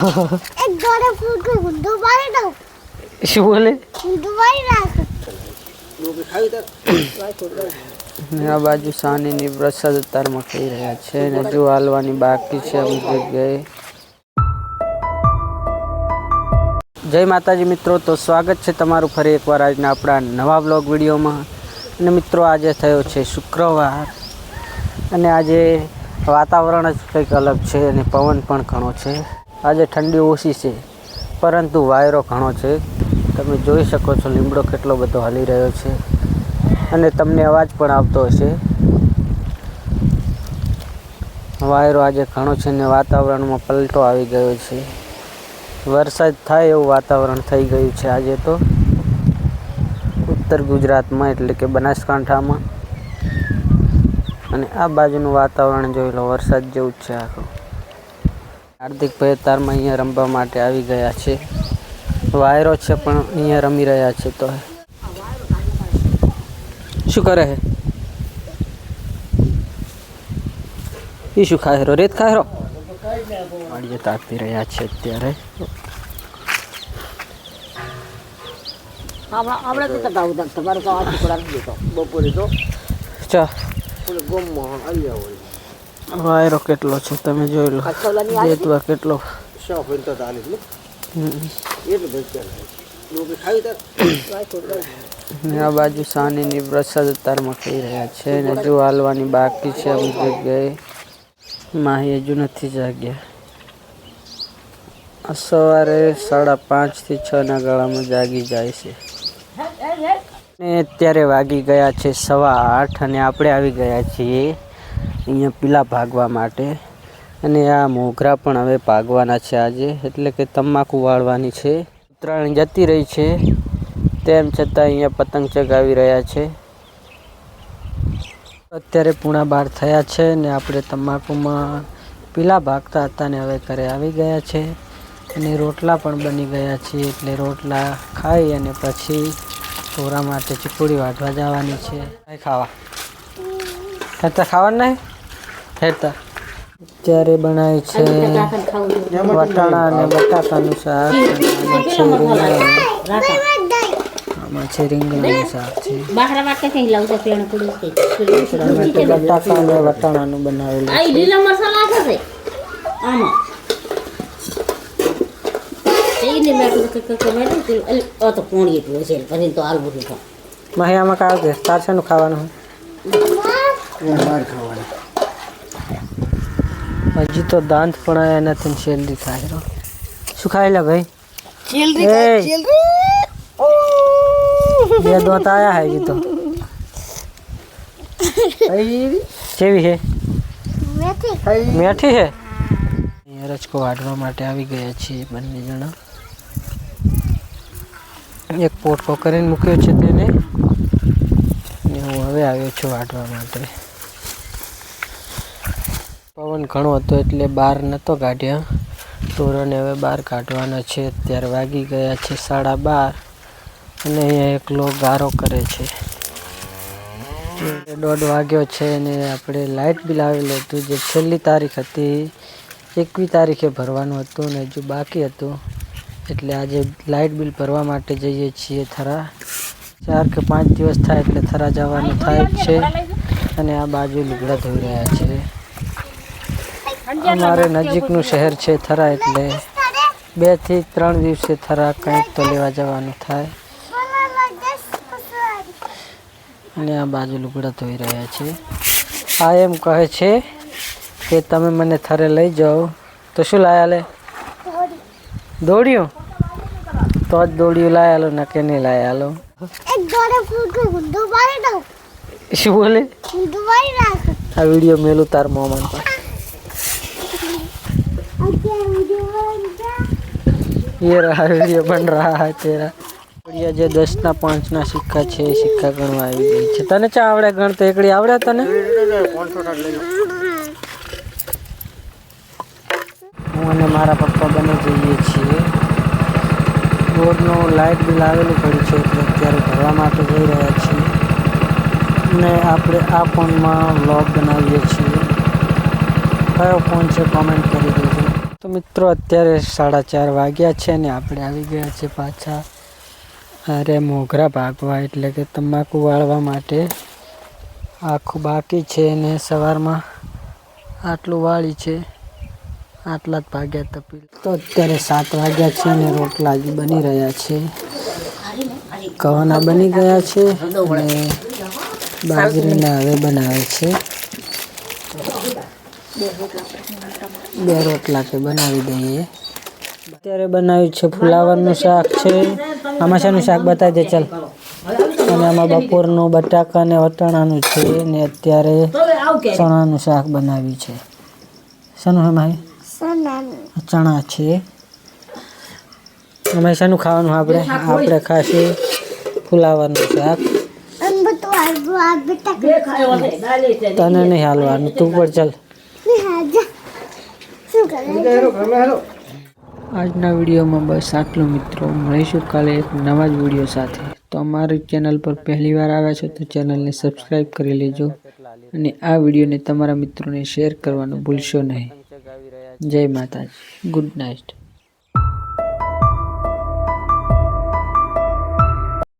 એક દોડે ફૂટ ગુંડો મારી દઉં. શું બોલે? ગુંડો મારી નાખ. આ બાજુ સાનીની પ્રસાદ અત્યારમાં ખાઈ રહ્યા છે ને જો હાલવાની બાકી છે અમુક જગ્યાએ. જય માતાજી મિત્રો, તો સ્વાગત છે તમારું ફરી એકવાર આજના આપણા નવા બ્લોગ વિડીયોમાં. અને મિત્રો આજે થયો છે શુક્રવાર અને આજે વાતાવરણ જ કંઈક અલગ છે અને પવન પણ ઘણો છે. આજે ઠંડી ઓછી છે પરંતુ વાયરો ઘણો છે. તમે જોઈ શકો છો લીમડો કેટલો બધો હલી રહ્યો છે અને તમને અવાજ પણ આવતો હશે. વાયરો આજે ઘણો છે ને વાતાવરણમાં પલટો આવી ગયો છે. વરસાદ થાય એવું વાતાવરણ થઈ ગયું છે આજે તો ઉત્તર ગુજરાતમાં એટલે કે બનાસકાંઠામાં. અને આ બાજુનું વાતાવરણ જોઈ લો, વરસાદ જેવું જ છે આખું. હાર્દિકભાઈ તારમાં અહીંયા રમવા માટે આવી ગયા છે. વાયરો છે પણ અહીંયા રમી રહ્યા છે. તો શું કરે છે? એ શું ખાય રો? રેત ખાય રો? વાડીએ તાપી રહ્યા છે અત્યારે. આપણે તો તગાવ તમારું તો આ ટુકડા દેતો બપોરે તો ચા ગોમમાં આવી આવો. વાયરો કેટલો છે તમે જોઈ લો. દેતવા કેટલો શોખ હોય તો ચાલે એટલે બચ્ચા લોકો ખાઈ ને આ બાજુ સાનીની પ્રસાદ અત્યારમાં ખાઈ રહ્યા છે ને જો હાલવાની બાકી છે અમુક જગ્યાએ. માહી હજુ નથી જાગ્યા. સવારે 5:30 થી 6 ના ગાળામાં જાગી જાય છે. ને અત્યારે વાગી ગયા છે 8:15 અને આપણે આવી ગયા છીએ અહીંયા પીલા ભાગવા માટે. અને આ મોગરા પણ હવે ભાગવાના છે આજે, એટલે કે તમાકુ વાળવાની છે. ઉત્તરાયણ જતી રહી છે તેમ છતાં અહીંયા પતંગ ચગાવી રહ્યા છે. અત્યારે 11:30 થયા છે ને આપણે તમાકુમાં પીલા ભાગતા હતા ને હવે ઘરે આવી ગયા છે. અને રોટલા પણ બની ગયા છે એટલે રોટલા ખાઈ અને પછી ઢોરા માટે ચીકુડી વાટવા જવાની છે. ખાવા હેતા ખાવાનું નહીં હેતા. અત્યારે બનાવે છે વટાણા અને બટાકાનું શાક. આમાં છે રીંગણાનું શાક છે. બટાકા અને વટાણાનું બનાવેલું માહી આમાં કાઢ દે. તાર છે ખાવાનું હજી તો દાંત પણ આવ્યા નથી. શેલરી ખાય શું ખાયેલા ભાઈ? બે દાંત આવ્યા હે હજી તો. કેવી છે? મેઠી છે. રચકો વાટવા માટે આવી ગયા છીએ બંને જણા. એક પોટકો કરીને મૂક્યો છે તેને ને હું હવે આવ્યો છું વાટવા માટે. પવન ઘણો હતો એટલે બહાર નહોતો કાઢ્યા ઢોરોને. હવે બહાર કાઢવાના છે. અત્યારે વાગી ગયા છે 12:30 અને અહીંયા એકલો ગારો કરે છે. 1:30 વાગ્યો છે અને આપણે લાઇટ બિલ આવેલું હતું જે છેલ્લી તારીખ હતી 21 તારીખે ભરવાનું હતું ને હજુ બાકી હતું. એટલે આજે લાઇટ બિલ ભરવા માટે જઈએ છીએ થરા. 4 કે 5 દિવસ થાય એટલે થરા જવાનું થાય જ છે. અને આ બાજુ લુગડા ધોઈ રહ્યા છે. અમારે નજીકનું શહેર છે થરા એટલે 2 થી 3 દિવસે થરા કંઈક તો લેવા જવાનું થાય. અને આ બાજુ લુગડા ધોઈ રહ્યા છે. આ એમ કહે છે કે તમે મને થરે લઈ જાઓ તો શું લાયા લે? દોડ્યું તો જ દોડ્યું લાયા લો ને કે નહીં લાયા લો. એક દોડે ફૂટ ગુંડો મારી દઉં. શું બોલે? ગુંડો મારી નાખ. આ વિડીયો મેલું તાર મોમન પર. ये रहा वीडियो बन रहा है तेरा. જે 10 ના 5 ના સિક્કા છે એ સિક્કા ગણવા આવી ગઈ છે. તને ચા આવડે ગણતો? એકડી આવડે તને? હું અને મારા પપ્પા બંને જઈએ છીએ. બોર્ડનું લાઇટ બિલ આવેલું પડ્યું છે એટલે અત્યારે ભરવા માટે જઈ રહ્યા છીએ. અને આપણે આ ફોનમાં વ્લોગ બનાવીએ છીએ. કયો ફોન છે કોમેન્ટ કરી દેજો. તો મિત્રો અત્યારે 4:30 વાગ્યા છે ને આપણે આવી ગયા છે પાછા અરે મોગરા ભાગવા એટલે કે તમાકુ વાળવા માટે. આખું બાકી છે ને સવારમાં આટલું વાળી છે, આટલા જ ભાગ્યા તપી. તો અત્યારે 7 વાગ્યા છે ને રોટલા જ બની રહ્યા છે. ઘઉંના બની ગયા છે અને બાજરીના હવે બનાવે છે. 2 રોટલા કે બનાવી દઈએ. અત્યારે બનાવ્યું છે ફુલાવરનું શાક છે. આમાં શાનું શાક બતાવી દે ચાલ. અને આમાં બપોરનું બટાકા અને વટાણાનું છે ને અત્યારે ચણાનું શાક બનાવ્યું છે. શાનું હે માહી? ચણા છે. અમે શાનું ખાવાનું આપણે ખાશું ફુલાવરનું શાક. તને નહીં હાલવાનું, તું પણ ચાલ. આજના વિડીયોમાં બસ આટલું મિત્રો. મળીશું કાલે એક નવા જ વિડીયો સાથે. તો અમારી ચેનલ પર પહેલી વાર આવ્યા છો તો ચેનલને સબસ્ક્રાઈબ કરી લેજો અને આ વિડીયોને તમારા મિત્રોને શેર કરવાનું ભૂલશો નહીં. જય માતાજી. Good night.